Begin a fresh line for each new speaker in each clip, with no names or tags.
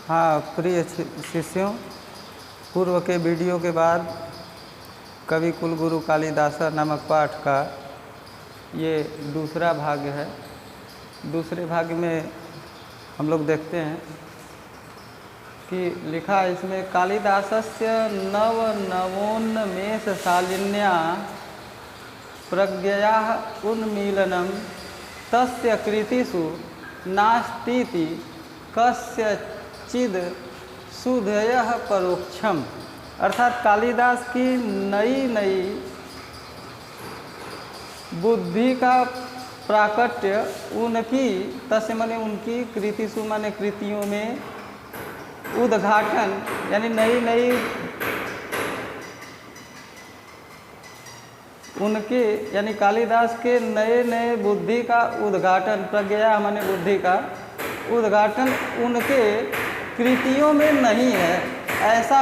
हाँ प्रिय शिष्यों, पूर्व के वीडियो के बाद कवि कुलगुरु कालिदास नामक पाठ का ये दूसरा भाग है। दूसरे भाग में हम लोग देखते हैं कि लिखा है इसमें कालिदासस्य नव नवोन्मेष शालिन्या प्रज्ञया उन्मीलनम तस्य कृतिषु नास्तीति कस्यचिद सुधयः परोक्षम। अर्थात कालिदास की नई नई बुद्धि का प्राकट्य उनकी तस्य माने उनकी कृतिषु माने कृतियों में उद्घाटन यानी नई नई उनके यानी कालिदास के नए नए बुद्धि का उद्घाटन, प्रज्ञा माने बुद्धि का उद्घाटन उनके कृतियों में नहीं है, ऐसा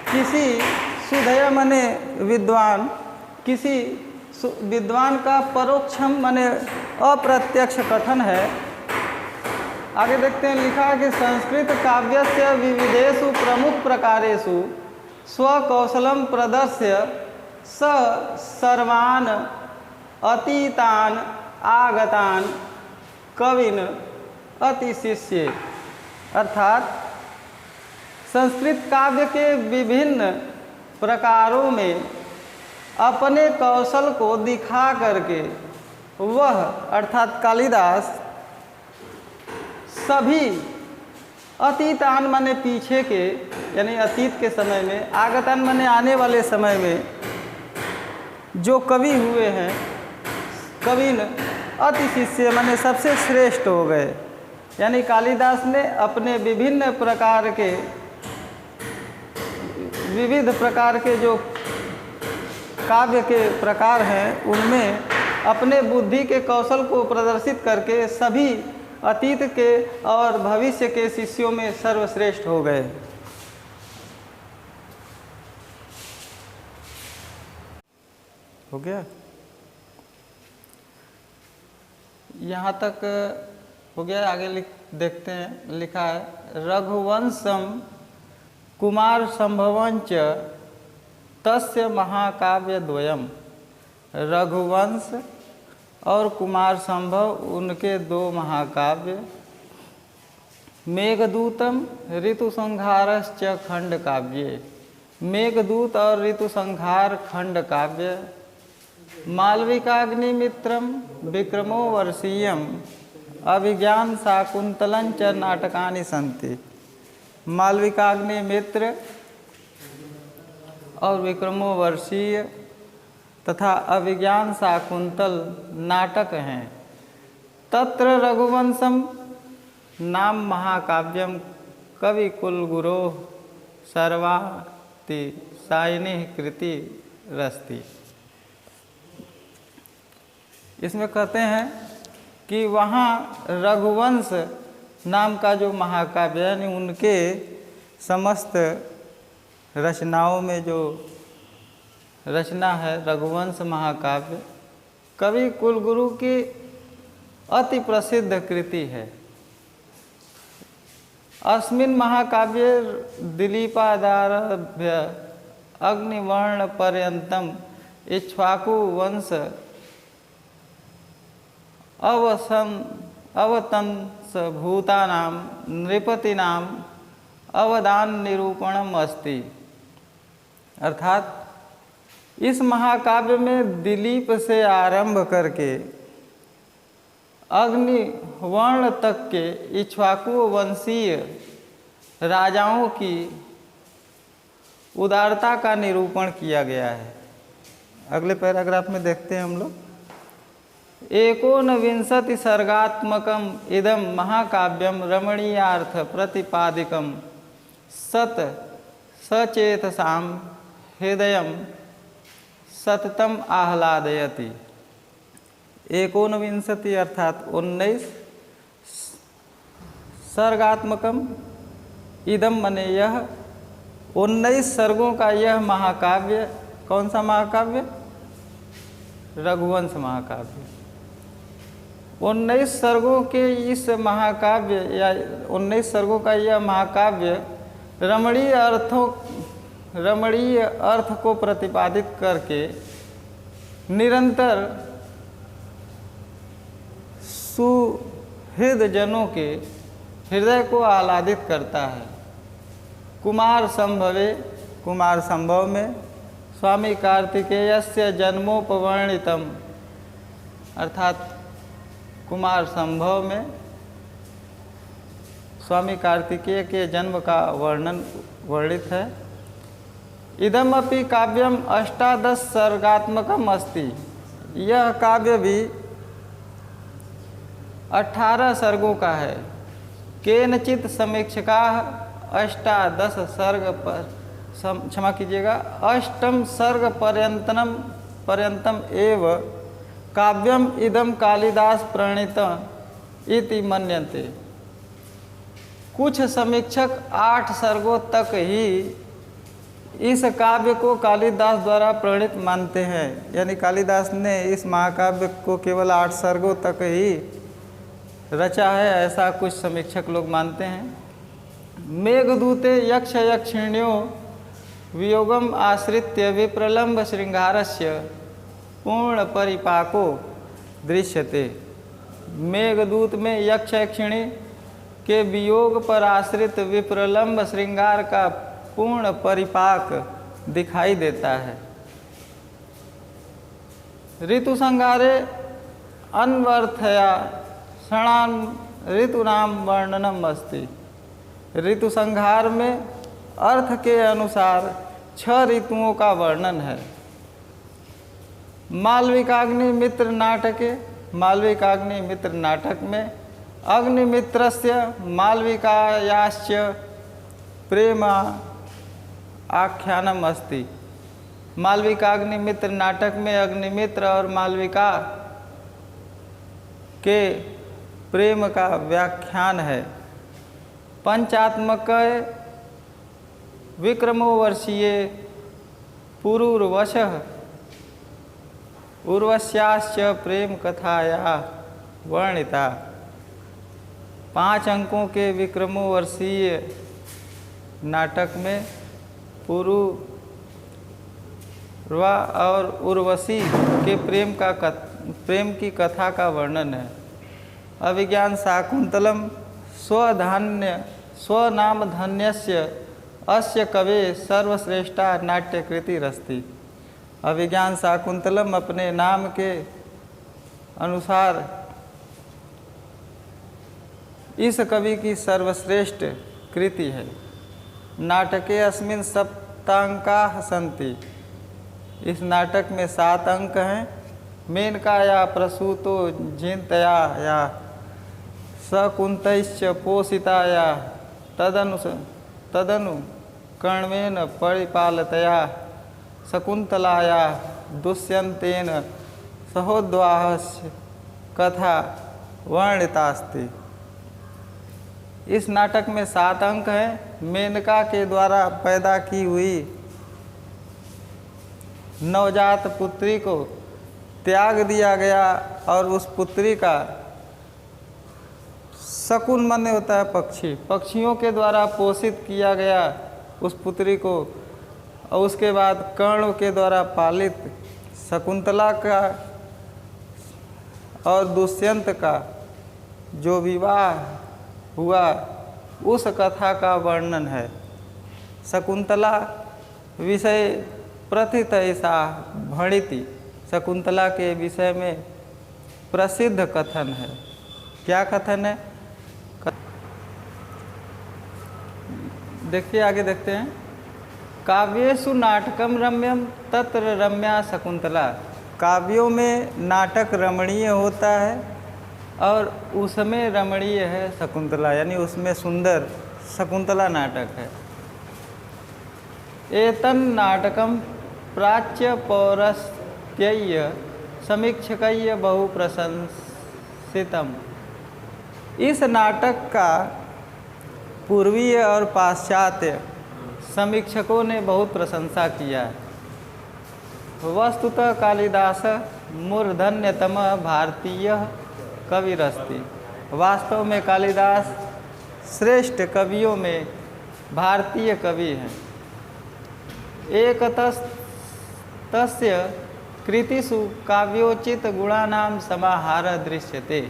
किसी सुधय माने विद्वान, किसी विद्वान का परोक्षम माने अप्रत्यक्ष कथन है। आगे देखते हैं, लिखा है कि संस्कृत काव्यस्य विविधेषु प्रमुख प्रकारेषु स्वकौशलम प्रदर्श्य स सर्वान् अतीतान् आगतान् कविन् अतिशिष्ये। अर्थात संस्कृत काव्य के विभिन्न प्रकारों में अपने कौशल को दिखा करके वह अर्थात कालिदास सभी अतीतान माने पीछे के यानी अतीत के समय में, आगतान माने आने वाले समय में जो कवि हुए हैं, कविन अति शिष्य माने सबसे श्रेष्ठ हो गए। यानी कालिदास ने अपने विभिन्न प्रकार के विविध प्रकार के जो काव्य के प्रकार हैं उनमें अपने बुद्धि के कौशल को प्रदर्शित करके सभी अतीत के और भविष्य के शिष्यों में सर्वश्रेष्ठ हो गए। हो गया, यहाँ तक हो गया। आगे देखते हैं, लिखा है रघुवंशम कुमार संभवंच तस्य महाकाव्य द्वयम। रघुवंश और कुमार संभव उनके दो महाकाव्य, मेघदूतम ऋतुसंहारश्च खंड काव्ये। मेघदूत और ऋतुसंहार खंड काव्य, मालविकाग्निमित्रम विक्रमो वर्षीयम अभिज्ञान शाकुंतलं च नाटकानि सन्ति। मालविकाग्निमित्र और विक्रमो वर्षीय तथा अभिज्ञान शाकुंतल नाटक हैं। तत्र रघुवंशम नाम महाकाव्यम कवि कुलगुरो सर्वाति सायिनी कृति रस्ति। इसमें कहते हैं कि वहाँ रघुवंश नाम का जो महाकाव्य यानी उनके समस्त रचनाओं में जो रचना है रघुवंश महाकाव्य, कवि कुलगुरु की अति प्रसिद्ध कृति है। अस्मिन् महाकाव्ये दिलीपादारभ्य अग्निवर्ण पर्यंतम इक्ष्वाकु वंश अवतंस भूतानां नृपतीनाम अवदान निरूपणम अस्ति। अर्थात इस महाकाव्य में दिलीप से आरंभ करके अग्निवर्ण तक के इक्ष्वाकु वंशीय राजाओं की उदारता का निरूपण किया गया है। अगले पैराग्राफ में देखते हैं हम लोग, एकोनविंशति सर्गात्मकम इदम महाकाव्यम रमणीयार्थ प्रतिपादिकम सत सचेतसाम हृदयम सततम आह्लादयति। एकोनविंशति अर्थात 19 सर्गात्मकम इदम मने यह 19 सर्गों का यह महाकाव्य। कौन सा महाकाव्य? रघुवंश महाकाव्य। 19 सर्गों के इस महाकाव्य या 19 सर्गों का यह महाकाव्य रमणीय अर्थ को प्रतिपादित करके निरंतर सुहृद जनों के हृदय को आह्लादित करता है। कुमार संभव में स्वामी कार्तिकेयस्य जन्मोपवर्णितम, अर्थात कुमार संभव में स्वामी कार्तिकेय के जन्म का वर्णन वर्णित है। इदम अपि काव्यम 18 सर्गात्मकम अस्ति, यह काव्य भी 18 सर्गों का है। केनचित समीक्षका 18 सर्ग पर, क्षमा कीजिएगा, 8 सर्ग पर्यंतम एव काव्यम इदम कालिदास प्रणीत इति मन्यन्ते। कुछ समीक्षक 8 सर्गों तक ही इस काव्य को कालिदास द्वारा प्रणीत मानते हैं, यानी कालिदास ने इस महाकाव्य को केवल 8 सर्गों तक ही रचा है, ऐसा कुछ समीक्षक लोग मानते हैं। मेघदूते यक्ष यक्षिण्यो वियोगम आश्रित्य विप्रलम्ब श्रृंगारस्य पूर्ण परिपाको दृश्यते। मेघदूत में यक्ष यक्षिणी के वियोग पर आश्रित विप्रलम्ब श्रृंगार का पूर्ण परिपाक दिखाई देता है। ऋतु संहारे अन्वर्थया षणान ऋतुनाम वर्णनम अस्ति। ऋतु संहार में अर्थ के अनुसार 6 ऋतुओं का वर्णन है। मालविकाग्निमित्र नाटक में अग्निमित्रस्य मालविकायाश्च प्रेम आख्यानम अस्ति। मालविकाग्निमित्र नाटक में अग्निमित्र और मालविका के प्रेम का व्याख्यान है। पंचात्मक विक्रमोवर्षीय पुरुर्वशः उर्वश्याश्च प्रेम कथाया वर्णिता। 5 अंकों के विक्रमोवर्षीय नाटक में पुरुरवा और उर्वशी के प्रेम की कथा का वर्णन है। अभिज्ञान शाकुंतलम स्वनाम धन्यस्य अस्य कवे सर्वश्रेष्ठा नाट्यकृतिरस्ति। अभिज्ञान शाकुंतलम अपने नाम के अनुसार इस कवि की सर्वश्रेष्ठ कृति है। नाटके अस्मिन् सप्तांकाः सन्ति। इस नाटक में 7 अंक हैं। मेनका या प्रसूतो जिन्तया या सकुन्तैश्च पोषिताया तदनु कर्णेन परिपालतया शकुन्तलाया दुष्यन्तेन सहोद्वाहस्य कथा वर्णितास्ति। इस नाटक में 7 अंक हैं। मेनका के द्वारा पैदा की हुई नवजात पुत्री को त्याग दिया गया और उस पुत्री का शकुन माने होता है पक्षी, पक्षियों के द्वारा पोषित किया गया उस पुत्री को, और उसके बाद कर्ण के द्वारा पालित शकुंतला का और दुष्यंत का जो विवाह हुआ उस कथा का वर्णन है। शकुंतला विषय प्रथित ऐसा भणिति। शकुंतला के विषय में प्रसिद्ध कथन है। क्या कथन है? देखिए, आगे देखते हैं। काव्येषु नाटकम रम्यम तत्र रम्या शकुंतला। काव्यों में नाटक रमणीय होता है और उसमें रमणीय है शकुंतला, यानी उसमें सुंदर शकुंतला नाटक है। एतन नाटकम प्राच्य पौरस्त्य समीक्षकय बहु प्रशंसितम। इस नाटक का पूर्वीय और पाश्चात्य समीक्षकों ने बहुत प्रशंसा किया है। वस्तुतः कालिदास मूर्धन्यतम भारतीय कविरस्ति। वास्तव में कालिदास श्रेष्ठ कवियों में भारतीय कवि हैं। एक तस्य कृतिषु काव्योचित गुणानाम समाहार दृश्यते।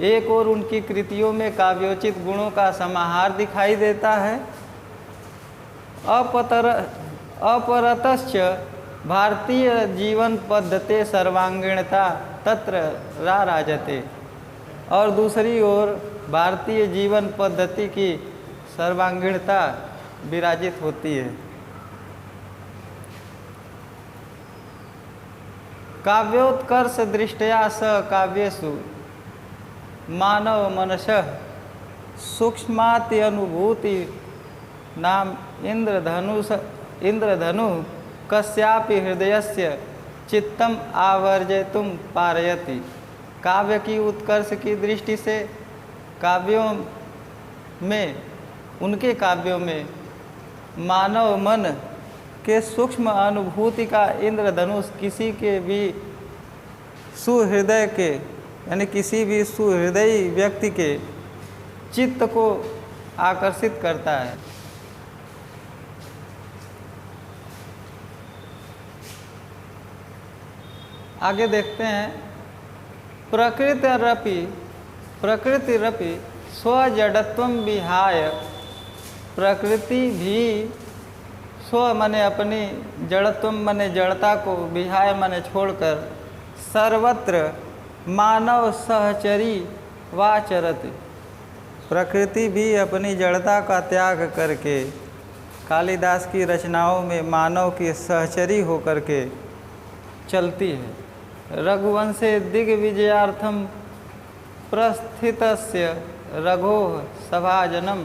एक और उनकी कृतियों में काव्योचित गुणों का समाहार दिखाई देता है। अपरतश्च भारतीय जीवन पद्धति सर्वांगीणता तत्र राराजते। और दूसरी ओर भारतीय जीवन पद्धति की सर्वांगीणता विराजित होती है। काव्योत्कर्ष दृष्टया स काव्येषु मानव मनसः सूक्ष्माति अनुभूति नाम इंद्रधनु कस्यापि हृदयस्य चित्तम आवर्जयितुं पारयति। काव्य की उत्कर्ष की दृष्टि से उनके काव्यों में मानव मन के सूक्ष्म अनुभूति का इंद्रधनुष किसी के भी सुहृदय के यानी किसी भी सुहृदयी व्यक्ति के चित्त को आकर्षित करता है। आगे देखते हैं, प्रकृतिरपि स्वजड़त्वं विहाय। प्रकृति भी स्व मने अपनी जड़त्व मने जड़ता को विहाय मने छोड़कर सर्वत्र मानव सहचरी वाचरति। प्रकृति भी अपनी जड़ता का त्याग करके कालिदास की रचनाओं में मानव की सहचरी होकर के चलती है। रघुवंशे दिग्विजयार्थम प्रस्थितस्य रघोः सभाजनम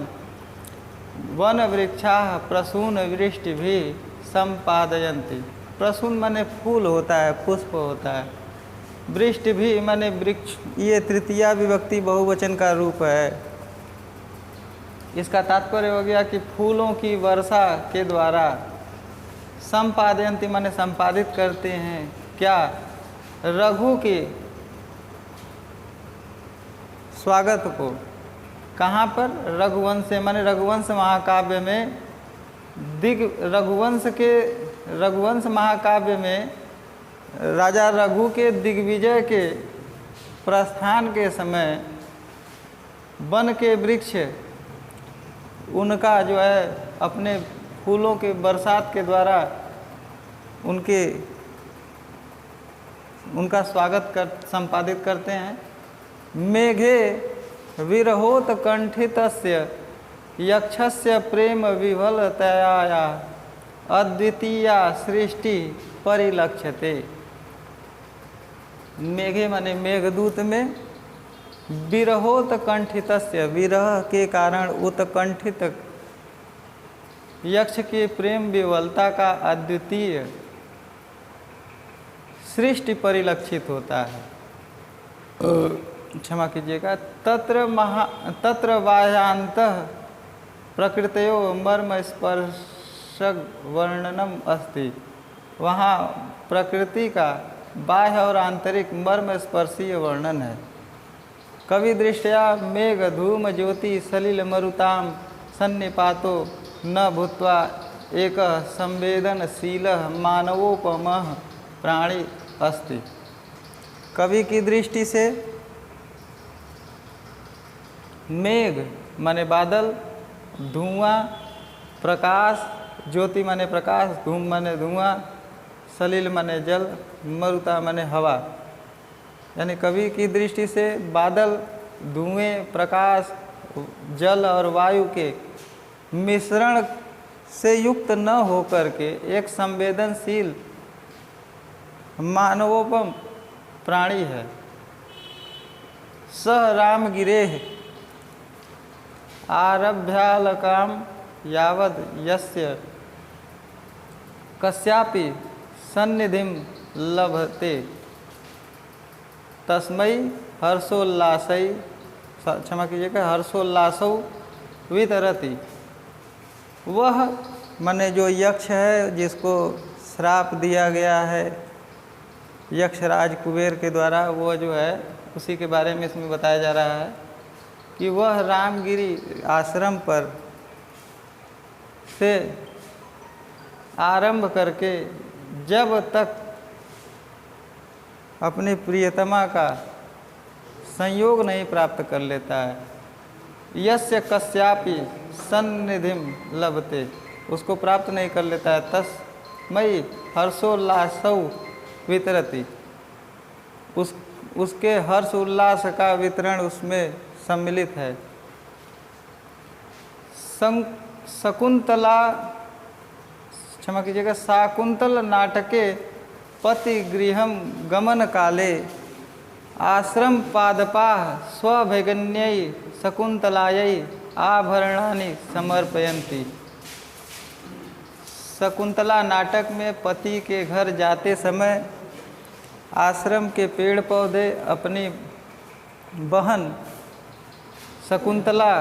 वन वृक्षा प्रसून वृष्टि भी संपादयन्ति। प्रसून माने फूल होता है, पुष्प होता है। वृष्टि भी माने वृक्ष, ये तृतीया विभक्ति बहुवचन का रूप है। इसका तात्पर्य हो गया कि फूलों की वर्षा के द्वारा संपादयन्ति माने संपादित करते हैं। क्या? रघु के स्वागत को। कहाँ पर? रघुवंश से माने रघुवंश महाकाव्य में रघुवंश महाकाव्य में राजा रघु के दिग्विजय के प्रस्थान के समय वन के वृक्ष उनका जो है अपने फूलों के बरसात के द्वारा उनका स्वागत संपादित करते हैं। मेघे विरहोत कंठितस्य यक्षस्य प्रेम विभलतया अद्वितीया सृष्टि परिलक्ष्यते। मेघे माने मेघदूत में विरहोत कंठितस्य, विरह के कारण उत्कंठित यक्ष के प्रेम विवलता का अद्वितीय सृष्टि परिलक्षित होता है। क्षमा कीजिएगा। तत्र बाह्यांतः प्रकृतयो मर्म स्पर्शक वर्णनम अस्ति। वहाँ प्रकृति का बाह्य और आंतरिक मर्म स्पर्शीय वर्णन है। कवि दृष्टया मेघ धूम ज्योति सलिल मरुताम सन्निपातो न भूत्वा एक संवेदनशील मानवोपमः प्राणी अस्ति। कवि की दृष्टि से मेघ माने बादल, धुआं, प्रकाश, ज्योति माने प्रकाश, धूम माने धुआं, सलिल माने जल, मरुता माने हवा। यानी कवि की दृष्टि से बादल, धुएं, प्रकाश, जल और वायु के मिश्रण से युक्त न होकर के एक संवेदनशील मानवोपम प्राणी है। सह राम गिरेह आरभ्यालकाम यावद यस्य कस्यापि सन्निधिम लभते तस्मै हर्षोल्लासै, क्षमा कीजिएगा, हर्षोल्लासौ वितरति। वह माने जो यक्ष है जिसको श्राप दिया गया है यक्षराज कुबेर के द्वारा, वो जो है उसी के बारे में इसमें बताया जा रहा है कि वह रामगिरी आश्रम पर से आरंभ करके जब तक अपनी प्रियतमा का संयोग नहीं प्राप्त कर लेता है, यस्य कस्यापि सन्निधिम लभते, उसको प्राप्त नहीं कर लेता है, तस्मै हर्षोल्लासौ वितरति, उसके हर्ष उल्लास का वितरण उसमें सम्मिलित है। शकुंतला, क्षमा कीजिएगा, शाकुंतल नाटके पतिगृहं गमन काले आश्रम पादपाः स्वभगिन्यै शकुंतलायै आभरणानि समर्पयन्ति। शकुंतला नाटक में पति के घर जाते समय आश्रम के पेड़ पौधे अपनी बहन शकुंतला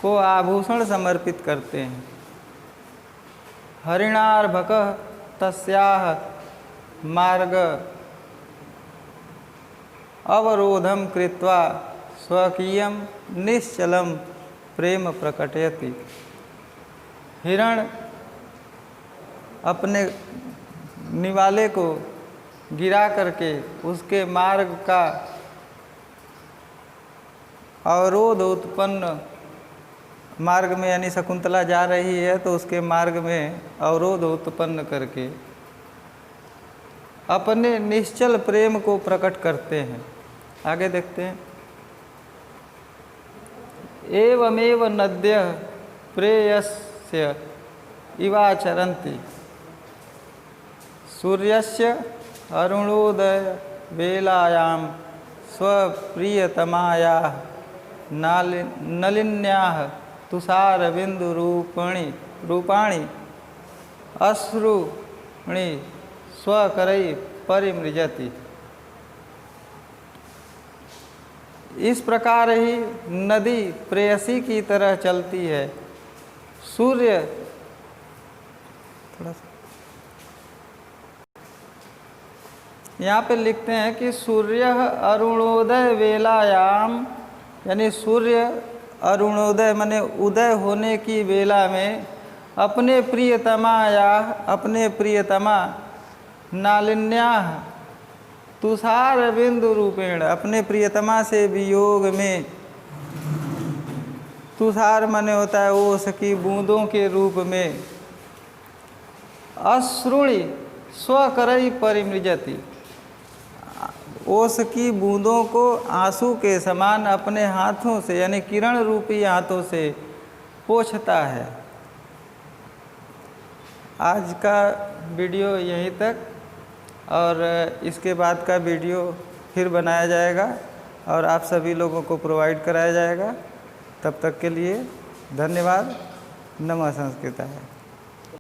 को आभूषण समर्पित करते हैं। हरिणार्भकः तस्याः मार्ग अवरोधम कृत्वा स्वकीयं निश्चलं प्रेम प्रकटयति। हिरण अपने निवाले को गिरा करके उसके मार्ग का अवरोध उत्पन्न, मार्ग में यानी शकुंतला जा रही है तो उसके मार्ग में अवरोध उत्पन्न करके अपने निश्चल प्रेम को प्रकट करते हैं। आगे देखते हैं। एवमेव नद्यः प्रेयस्य इवाचरन्ति, सूर्यस्य अरुणोदय वेलायां स्वप्रियतमायाः नलिन्याः तुषारबिन्दुरूपाणि अश्रूणि स्वकरैः परिमृजति। इस प्रकार ही नदी प्रेयसी की तरह चलती है। सूर्य, थोड़ा सा यहाँ पे लिखते हैं कि सूर्य अरुणोदय वेलायाम, यानी सूर्य अरुणोदय माने उदय होने की वेला में अपने प्रियतमा नालिन्याः तुषार बिंदु रूपेण, अपने प्रियतमा से वियोग में, तुषार माने होता है ओस की बूंदों के रूप में, अश्रुणि स्वकरई परिमृजति, ओस की बूंदों को आंसू के समान अपने हाथों से यानी किरण रूपी हाथों से पोंछता है। आज का वीडियो यहीं तक, और इसके बाद का वीडियो फिर बनाया जाएगा और आप सभी लोगों को प्रोवाइड कराया जाएगा। तब तक के लिए धन्यवाद। नमः संस्कृताय।